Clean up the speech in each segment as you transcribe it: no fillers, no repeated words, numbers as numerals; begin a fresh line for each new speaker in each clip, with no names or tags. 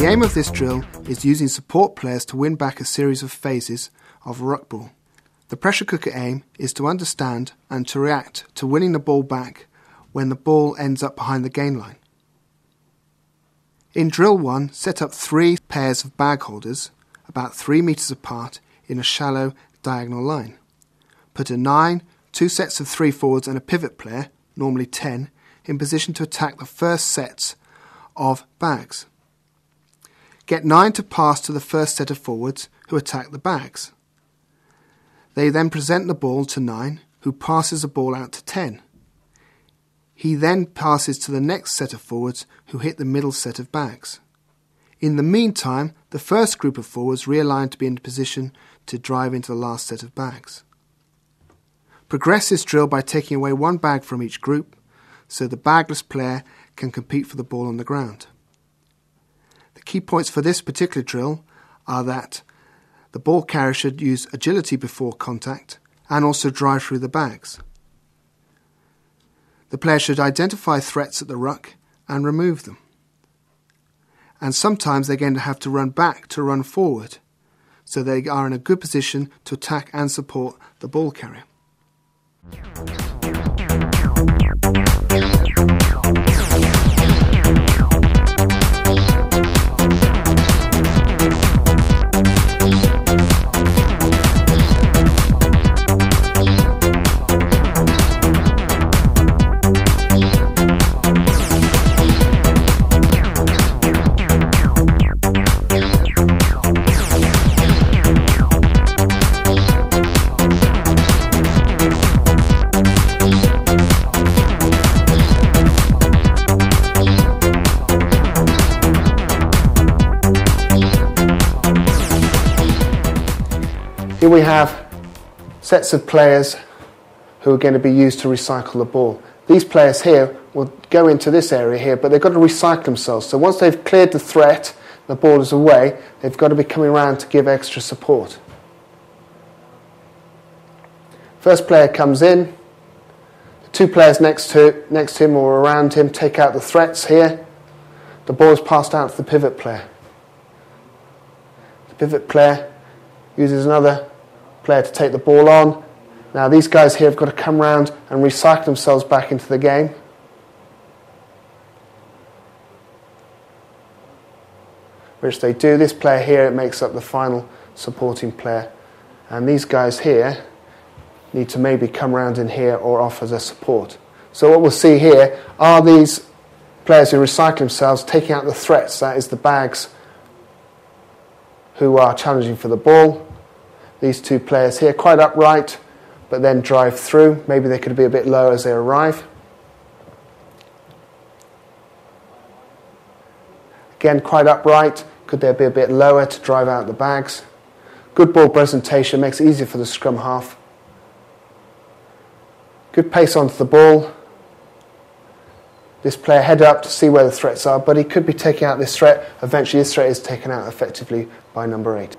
The aim of this drill is using support players to win back a series of phases of ruckball. The pressure cooker aim is to understand and to react to winning the ball back when the ball ends up behind the gain line. In drill 1, set up 3 pairs of bag holders, about 3 metres apart, in a shallow diagonal line. Put a 9, 2 sets of 3 forwards and a pivot player, normally 10, in position to attack the first sets of bags. Get 9 to pass to the first set of forwards who attack the bags. They then present the ball to 9, who passes the ball out to 10. He then passes to the next set of forwards who hit the middle set of bags. In the meantime, the first group of forwards realign to be in position to drive into the last set of bags. Progress this drill by taking away 1 bag from each group, so the bagless player can compete for the ball on the ground. The key points for this particular drill are that the ball carrier should use agility before contact and also drive through the bags. The player should identify threats at the ruck and remove them. And sometimes they're going to have to run back to run forward, so they are in a good position to attack and support the ball carrier. Here we have sets of players who are going to be used to recycle the ball. These players here will go into this area here, but they've got to recycle themselves. So once they've cleared the threat, the ball is away, they've got to be coming around to give extra support. First player comes in. The 2 players next to him or around him take out the threats here. The ball is passed out to the pivot player. The pivot player uses another player to take the ball on. Now these guys here have got to come round and recycle themselves back into the game. Which they do. This player here, it makes up the final supporting player. And these guys here need to maybe come round in here or offer their support. So what we'll see here are these players who recycle themselves taking out the threats, that is the bags who are challenging for the ball. These 2 players here, quite upright, but then drive through. Maybe they could be a bit low as they arrive. Again, quite upright. Could they be a bit lower to drive out the bags? Good ball presentation, makes it easier for the scrum half. Good pace onto the ball. This player head up to see where the threats are, but he could be taking out this threat. Eventually this threat is taken out effectively by number 8.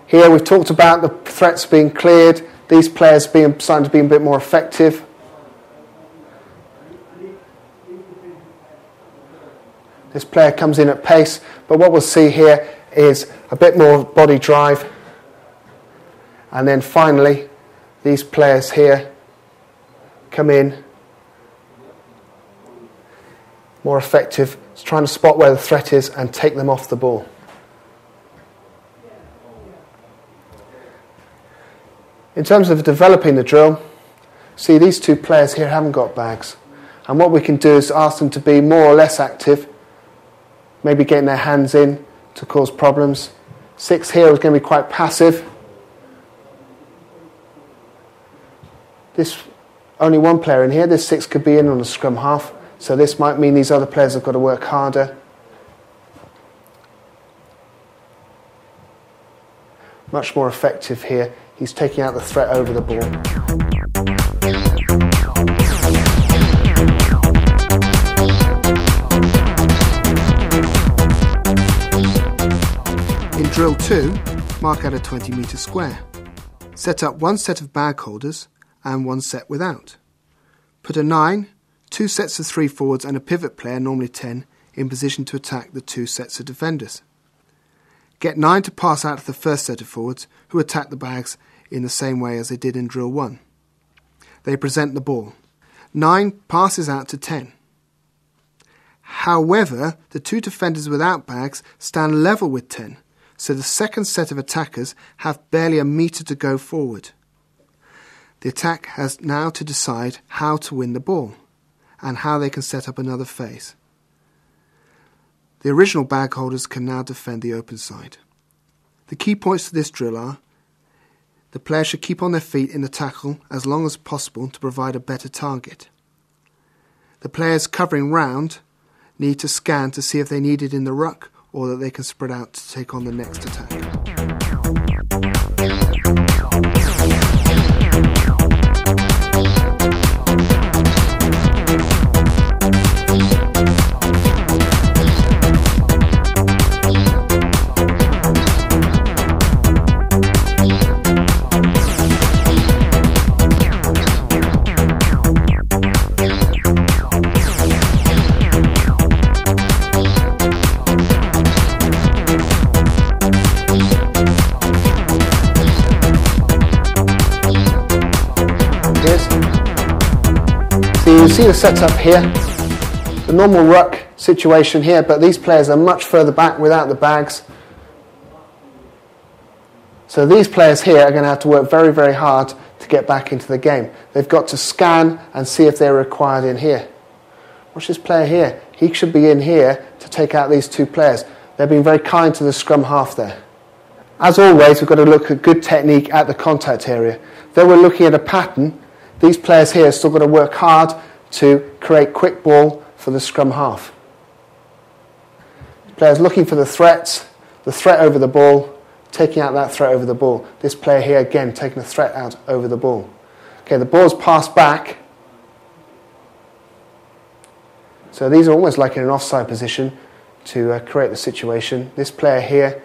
Here we've talked about the threats being cleared, these players starting to be a bit more effective. This player comes in at pace, but what we'll see here is a bit more body drive. And then finally, these players here come in, more effective, trying to spot where the threat is and take them off the ball. In terms of developing the drill, see these 2 players here haven't got bags. And what we can do is ask them to be more or less active, maybe getting their hands in to cause problems. 6 here is going to be quite passive. This only 1 player in here, this 6 could be in on the scrum half, so this might mean these other players have got to work harder. Much more effective here. He's taking out the threat over the ball. In drill 2, mark out a 20-metre square. Set up 1 set of bag holders and 1 set without. Put a 9, 2 sets of 3 forwards and a pivot player, normally 10, in position to attack the 2 sets of defenders. Get 9 to pass out to the first set of forwards, who attack the bags in the same way as they did in Drill 1. They present the ball. 9 passes out to 10. However, the 2 defenders without bags stand level with 10, so the second set of attackers have barely a metre to go forward. The attack has now to decide how to win the ball and how they can set up another phase. The original bag holders can now defend the open side. The key points to this drill are: the players should keep on their feet in the tackle as long as possible to provide a better target. The players covering round need to scan to see if they need it in the ruck or that they can spread out to take on the next attack. So you see the setup here, the normal ruck situation here, but these players are much further back without the bags. So these players here are going to have to work very, very hard to get back into the game. They've got to scan and see if they're required in here. Watch this player here. He should be in here to take out these 2 players. They're being very kind to the scrum half there. As always, we've got to look at good technique at the contact area. Though we're looking at a pattern, these players here have still got to work hard to create quick ball for the scrum half. Players looking for the threat over the ball, taking out that threat over the ball. This player here again taking the threat out over the ball. Okay, the ball's passed back. So these are almost like in an offside position to create the situation. This player here,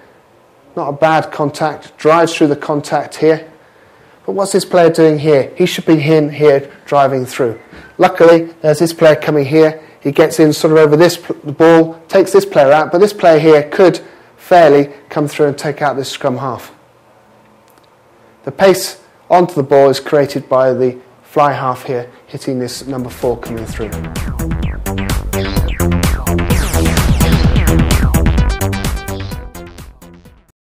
not a bad contact, drives through the contact here. But what's this player doing here? He should be in here driving through. Luckily, there's this player coming here. He gets in sort of over the ball, takes this player out, but this player here could fairly come through and take out this scrum half. The pace onto the ball is created by the fly half here, hitting this number 4 coming through.